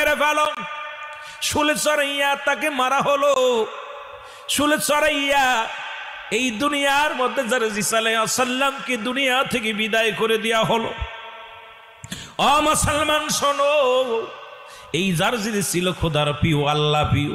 মেরে ফেলো। শুলে চড়াইয়া তাকে মারা হলো। শুলে চড়াইয়া এই দুনিয়ার মধ্যে জারজিস আলাইহিস সালামকে দুনিয়া থেকে বিদায় করে দেয়া হলো। ও মুসলমান শোনো, এই জারজিস ছিল খোদার প্রিয়, আল্লাহ প্রিয়।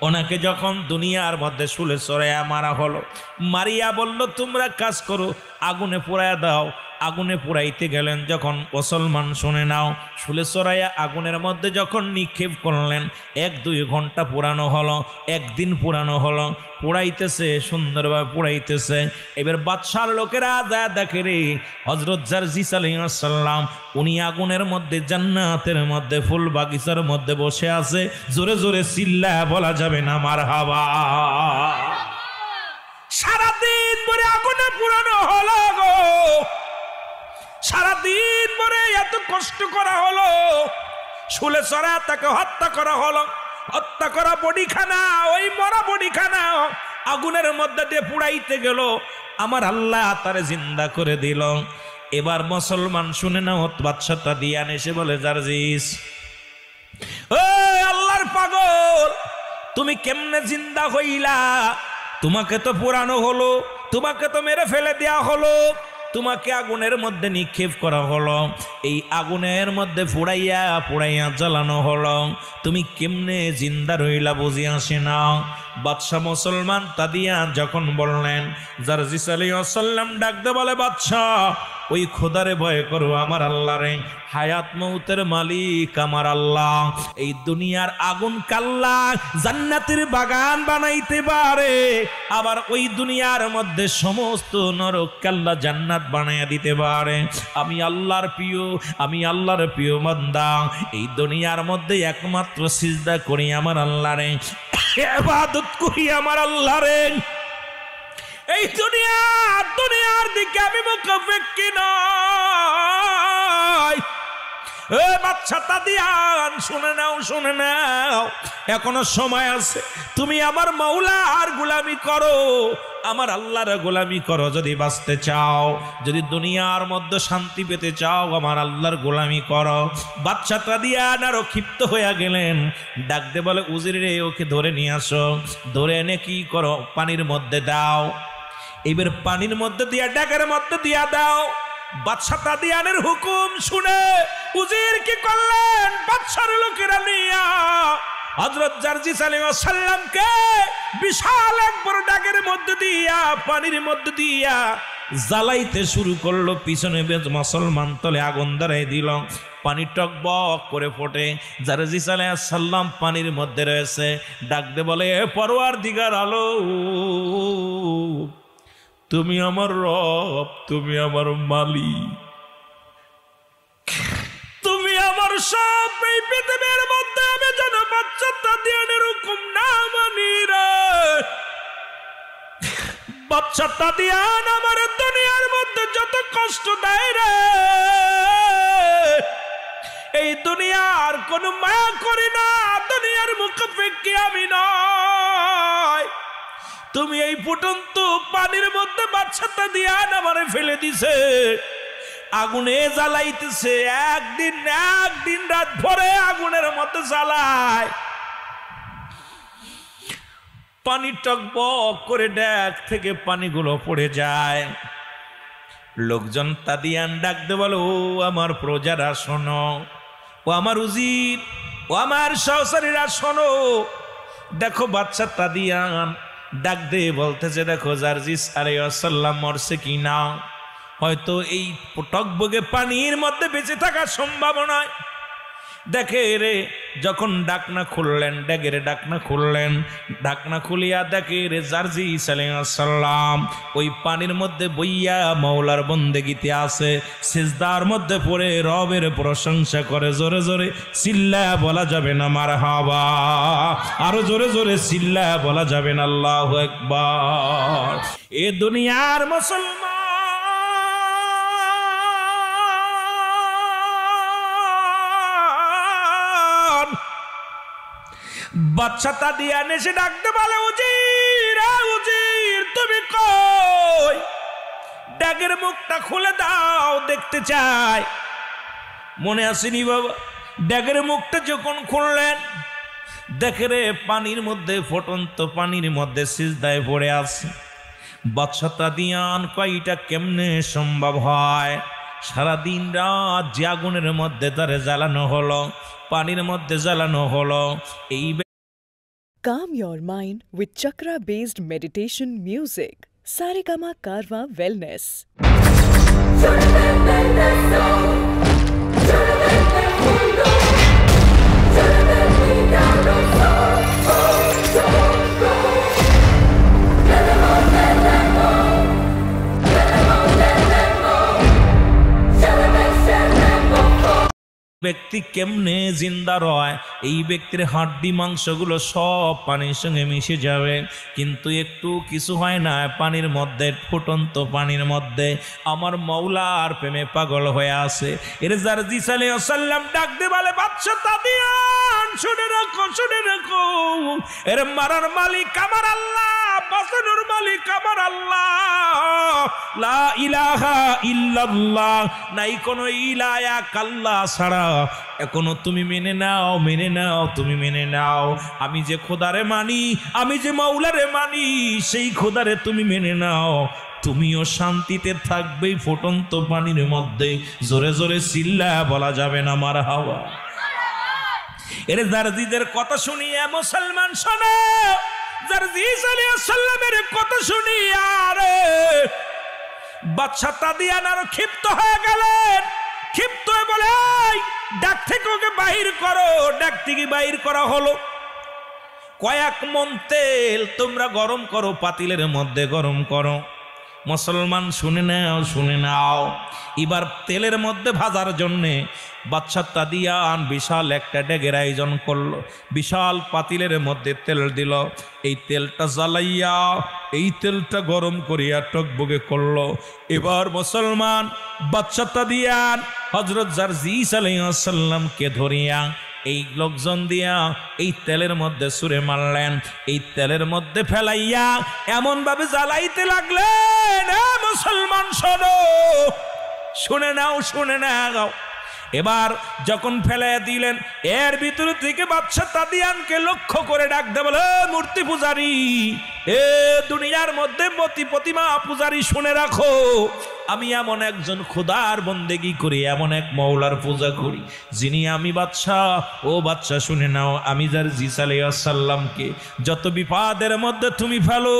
ওনাকে যখন দুনিয়ার মধ্যে শুলে চড়াইয়া মারা হলো, মারিয়া বলল তোমরা কাজ করো, আগুনে পোড়াইয়া দাও। আগুনে পোড়াইতে গেলেন যখন মুসলমান শুনে নাও, শুলে চড়াইয়া আগুনের মধ্যে যখন নিক্ষেপ করলেন, 1-2 ঘন্টা পোড়ানো হলো, একদিন পোড়ানো হলো। পোড়াইতেছে, সুন্দরভাবে পোড়াইতেছে। এবার বাদশার লোকেরা যা দেখে রে হযরত জারজিস আলাইহিস সালাম উনি আগুনের মধ্যে জান্নাতের মধ্যে ফুল বাগিচার মধ্যে বসে আছে। জোরে জোরে চিল্লায়া বলা যাবে না মারহাবা। সারাদিন পরে আগুনে পোড়ানো হলো গো, সারাদিন পরে এত কষ্ট করা হলো। শুলে চড়া তাকে হত্যা করা হলো। হত্যা করা বডিখানা, ওই মরা বডিখানা আগুনের মধ্যে দিয়ে পুড়াইতে গেল। আমার আল্লাহ তারে জিন্দা করে দিল। এবার মুসলমান শুনে না, বাদশাটা দিয়ে এসে বলে জারজিস, ও আল্লাহর পাগল, তুমি কেমনে জিন্দা হইলা? তোমাকে তো পোড়ানো হলো, তোমাকে তো মেরে ফেলে দেয়া হলো, তোমাকে আগুনের মধ্যে নিক্ষেপ করা হলো, এই আগুনের মধ্যে পোড়াইয়া পোড়াইয়া জ্বালানো হলো, তুমি কেমনে জিন্দা রইলা বুঝি আসে না। বাদশাহ মুসলমান তাদিয়া যখন বললেন, জারজিস আলাইহিস সালাম ডাকতে বলে, বাদশাহ ওই খোদারে ভয় করো, আমার আল্লাহ রে, হায়াত মউতের মালিক আমার আল্লাহ। এই দুনিয়ার আগুন কাল্লা জান্নাতের বাগান বানাইতে পারে, আবার ওই দুনিয়ার মধ্যে সমস্ত নরক কাল্লা জান্নাত বানাইয়া দিতে পারে। আমি আল্লাহর প্রিয়, আমি আল্লাহর প্রিয় বান্দা। এই দুনিয়ার মধ্যে একমাত্র সিজদা করি আমার আল্লাহ রে, ইবাদত করি আমার আল্লাহ রে। এই দুনিয়ার দিকে আমি মুখাপেক্ষী নই। বাচ্চা তাদিয়ান শুনে নাও, শুনে নাও, এখনো সময় আছে। তুমি আমার মাওলার গোলামি করো, আমার আল্লাহর গোলামি করো। যদি বাঁচতে চাও, যদি দুনিয়ার মধ্যে শান্তি পেতে চাও, আমার আল্লাহর গোলামি করো। বাচ্চা তাদিয়ান আরো ক্ষিপ্ত হয়ে গেলেন। ডাকতে বলে, উজির রে, ওকে ধরে নিয়ে আসো। ধরে এনে কি করো, পানির মধ্যে দাও। এবার পানির মধ্যে দিয়া, ডাকের মধ্যে দিয়া দাও। বাদশা তাদিয়ানের হুকুম শুনে উজির কি করলেন, বাদশার লোকেরা নিয়া হযরত জারজিস আলাইহিস সালামকে বিশাল এক বড় ডাকের মধ্যে দিয়া, পানির মধ্যে দিয়া জ্বালাইতে শুরু করলো। পিছনে মুসলমান তলে আগুন ধরাই দিল, পানি টকবক করে ফোটে। জারজিস আলাইহিস সালাম পানির মধ্যে রয়েছে। ডাকতে বলে, পরওয়ারদিগার আলম, তুমি আমার রব, তুমি আমার মালিক, তুমি আমার সব। এই পৃথিবীর মধ্যে আমি যেন বাচ্চা তাদিয়ানের হুকুম না মানি রে। বাচ্চা তাদিয়ান আমার দুনিয়ার মধ্যে যত কষ্ট দেয় রে, এই দুনিয়ার কোন মায়া করি না, দুনিয়ার মুখাপেক্ষী আমি নয়। তুমি এই ফুটন্ত পানির মধ্যে বাচ্চাটা দিয়া আমারে ফেলে দিছে, আগুনে জ্বালাইতেছে। একদিন রাত ভরে আগুনের মধ্যে জ্বালায়, পানি টকবক করে ড্যাক থেকে পানিগুলো পড়ে যায়। লোকজন তাদিয়ান ডাকতে বলো, ও আমার প্রজারা শোনো, ও আমার উজির, ও আমার সহচরীরা শোনো। দেখো বাচ্চা তাদিয়ান ডাক দিয়ে বলতেছে, দেখো জারজিস আলাইহিস সালাম মরছে কি না। হয়তো এই টকবগে পানির মধ্যে বেঁচে থাকার সম্ভাবনা। দেখে রে, যখন ডাকনা খুললেন, ড্যাগের ডাকনা খুললেন, ডাকনা খুলিয়া দেখে রে জারজিস আলাইহিস সালাম ওই পানির মধ্যে বইয়া মাওলার বন্দেগীতে আছে, সিজদার মধ্যে পড়ে রবের প্রশংসা করে। জোরে জোরে চিল্লায়া বলা যাবে না মারহাবা, আরো জোরে জোরে চিল্লায়া বলা যাবে না আল্লাহু আকবার। এ দুনিয়ার মুসলমান বাচ্চা তাদিয়ান এসে ডাকতে বলে, উজির, উজির তুমি কই? ড্যাগের মুখটা খুলে দাও, দেখতে চাই। মনে আসেনি বাবা? ড্যাগের মুখটা যখন খুললেন, দেখে রে পানির মধ্যে, ফুটন্ত পানির মধ্যে সিজদায় পড়ে আছে। বাদশা তাদিয়ান কয়টা কেমনে সম্ভব হয়? সারাদিন রাত যে আগুনের মধ্যে তারে জ্বালানো হলো, পানির মধ্যে জ্বালানো হলো। এই Calm your mind with chakra-based meditation music. Saregama Karwa Wellness. ব্যক্তি কেমনে জিন্দা রয়? এই ব্যক্তির হাড্ডি মাংসগুলো সব পানির সঙ্গে মিশে যাবে, কিন্তু একটু কিছু হয় না। পানির মধ্যে, ফুটন্ত পানির মধ্যে আমার মওলার প্রেমে পাগল হয়ে আছে। এর জারজি সাল্লাল্লাহু আলাইহি ওয়াসাল্লাম ডাক দিয়ে বলে, বাদশা তাদিয়ান শুনে রাখো, শুনে রাখো, এর মারার মালিক আমার আল্লাহ, বাঁচানোর মালিক আমার আল্লাহ। লা ইলাহা ইল্লাল্লাহ, নাই কোনো ইলায়া কাল্লা ছাড়া। এখনো তুমি মেনে নাও, মেনে নাও, তুমি মেনে নাও। আমি যে খোদারে মানি, আমি যে মাওলারে মানি, সেই খোদারে তুমি মেনে নাও, তুমিও শান্তিতে থাকবে ফুটন্ত পানির মধ্যে। জোরে জোরে চিল্লা বলা যাবে না মারহাবা। এর জারজিদের কথা শুনিয়ে মুসলমান শোনো, জারজি সাল্লাল্লাহু আলাইহি ওয়াসাল্লামের কথা শুনিয়ে আরে বাদশা তাদিয়ান আরো ক্ষিপ্ত হয়ে গেলেন। ক্ষিপ্ত হয়ে বলে, ডাক থেকে ওকে বাহির করো। ডাক থেকে বাহির করা হলো। কয়েক মণ তেল তোমরা গরম করো, পাতিলের মধ্যে গরম করো। মুসলমান শুনে নাও, শুনে নাও। এবার তেলের মধ্যে ভাজার জন্যে বাদশা তাদিয়ান বিশাল একটা ডেগের আয়োজন করলো। বিশাল পাতিলের মধ্যে তেল দিল। এই তেলটা জ্বালাইয়া, এই তেলটা গরম করিয়া টকবগে করলো। এবার মুসলমান বাদশা তাদিয়ান হযরত জারজি সাল্লাল্লাহু আলাইহি ওয়াসাল্লামকে ধরিয়া এই লোকজন দিয়া এই তেলের মধ্যে ছুঁড়ে মারলেন। এই তেলের মধ্যে ফেলাইয়া এমন ভাবে জ্বালাইতে লাগলেন, মুসলমান শোনো, শুনে নাও, শুনে নাও। এবার যখন ফেলাইয়া দিলেন, এর ভিতর থেকে বাদশা তাদিয়ানকে লক্ষ্য করে ডাক দে বলে, মূর্তি পূজারী, এ দুনিয়ার মধ্যে মূর্তি প্রতিমা পূজারী, শুনে রাখো, আমি এমন একজন খোদার বন্দেগী করি, এমন এক মওলার পূজা করি যিনি আমি বাদশা। ও বাদশা শুনে নাও, আমি জারজি সাল্লাল্লাহু আলাইহি ওয়াসাল্লামকে যত বিপদের মধ্যে তুমি ফেলো,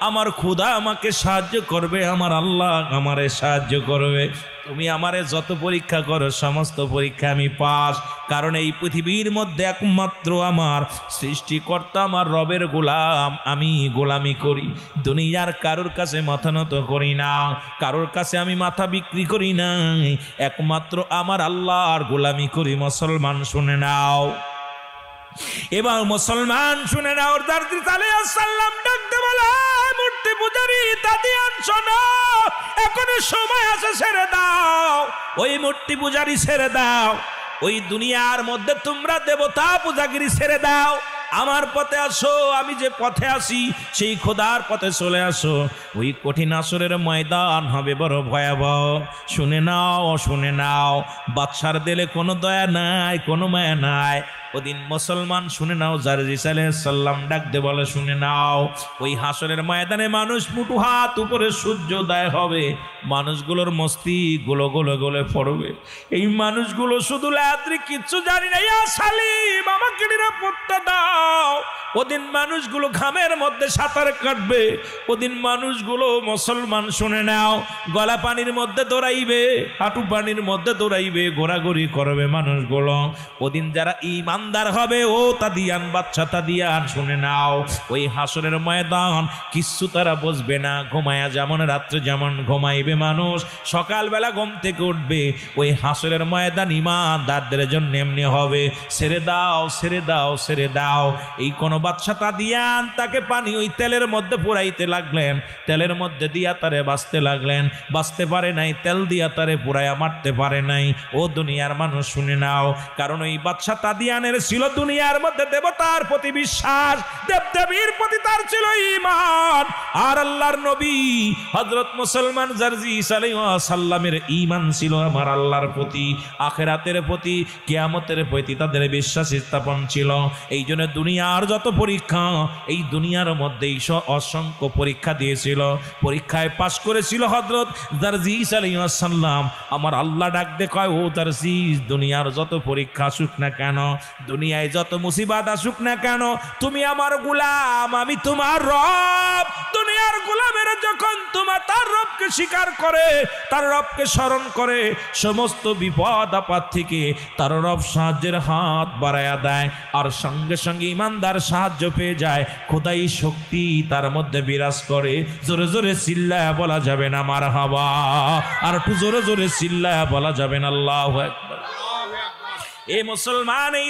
আমার খোদা আমাকে সাহায্য করবে, আমার আল্লাহ আমারে সাহায্য করবে। তুমি আমারে যত পরীক্ষা করো, সমস্ত পরীক্ষা আমি পাস। কারণ এই পৃথিবীর মধ্যে একমাত্র আমার সৃষ্টিকর্তা, আমার রবের গোলাম, আমি গোলামি করি। দুনিয়ার কারোর কাছে মাথা নত করি না, কারোর কাছে আমি মাথা বিক্রি করি না, একমাত্র আমার আল্লাহর গোলামি করি। মুসলমান শুনে নাও। এবার মুসলমান শুনে নাও, জারজি সাল্লাল্লাহু আলাইহি ওয়াসাল্লাম ডাকতে বলে, মূর্তি পূজারী তাদিয়ান শোনো, এখনো সময় আছে, ছেড়ে দাও ওই মূর্তি পূজারী, ছেড়ে দাও। ওই দুনিয়ার মধ্যে তোমরা দেবতা পূজাগিরি ছেড়ে দাও, আমার পথে আসো। আমি যে পথে আসি সেই খোদার পথে চলে আসো। ওই কঠিন আসরের ময়দান হবে বড় ভয়াবহ। শুনে নাও, শুনে নাও, বাদশার দিলে কোনো দয়া নাই, কোনো মায়া নাই। ওদিন মুসলমান শুনে নাও, জারজি সাল্লাল্লাহু আলাইহি ওয়াসাল্লাম ডাক দে বলে, শুনে নাও, ওই হাসরের ময়দানে মানুষ মুঠো হাত উপরে সূর্যোদয় হবে, মানুষগুলোর মস্তি গুলো গলে গলে পড়বে। এই মানুষগুলো শুধু রাত্রি কিচ্ছু জানি না, ইয়া সালিম আমাকে নিরাপত্তা দাও। ওদিন মানুষগুলো ঘামের মধ্যে সাঁতার কাটবে। ওদিন মানুষগুলো, মুসলমান শুনে নাও, গলা পানির মধ্যে দৌড়াইবে, হাঁটু পানির মধ্যে দৌড়াইবে, ঘোরাঘুরি করবে মানুষগুলো। ওদিন যারা ইমানদার হবে, ও তাদিয়ান, বাদশা তাদিয়ান শুনে নাও, ওই হাসরের ময়দান কিচ্ছু তারা বুঝবে না। ঘুমায়া যেমন রাত্রে যেমন ঘুমাইবে মানুষ, সকালবেলা ঘুম থেকে উঠবে। ওই হাসরের ময়দান ইমানদারদের জন্য এমনি হবে। ছেড়ে দাও, ছেড়ে দাও, দাও ছেড়ে দাও। এই কোন বাদশা তাদিয়ান তাকে পানি ওই তেলের মধ্যে পুরাইতে লাগলেন, তেলের মধ্যে দিয়া তারে বাঁচতে লাগলেন, বাঁচতে পারে নাই, তেল দিয়া তারে পুরাইয়া মারতে পারে নাই। ও দুনিয়ার মানুষ শুনে নাও, কারণ ওই বাদশা তাদিয়ানের ছিল দুনিয়ার মধ্যে দেবতার প্রতি বিশ্বাস, দেবদেবীর প্রতি তার ছিল ঈমান। আর আল্লাহর নবী হযরত মুসলমান জারজিস আলাইহিস সালামের ঈমান ছিল আমার আল্লাহর প্রতি, আখিরাতের প্রতি, কিয়ামতের প্রতি তাদের বিশ্বাস স্থাপন ছিল। এই জন্য দুনিয়ার যত পরীক্ষা, এই দুনিয়ার মধ্যেই অসংখ্য পরীক্ষা দিয়েছিল, পরীক্ষায় পাশ করেছিল হযরত জারজিস আলাইহিস সালাম। আমার আল্লাহ ডাক দে কয়, ও জারজিস, দুনিয়ার যত পরীক্ষা আসুক না কেন, দুনিয়ায় যত মুসিবত আসুক না কেন, তুমি আমার গোলাম, আমি তোমার রব। দুনিয়ার গোলামের যখন তোমার তার রবকে স্বীকার করে, তার রবকে স্মরণ করে, সমস্ত বিপদ আপদ থেকে তার রব সাহায্যের হাত বাড়ায়া দেয়, আর সঙ্গে সঙ্গে ইমানদার সাহায্য পেয়ে যায়। খোদাই শক্তি তার মধ্যে বিরাজ করে। জোরে জোরে চিল্লায়া বলা যাবে না মারহাবা, আর একটু জোরে জোরে চিল্লায়া বলা যাবে না আল্লাহু আকবার। এ মুসলমান, এই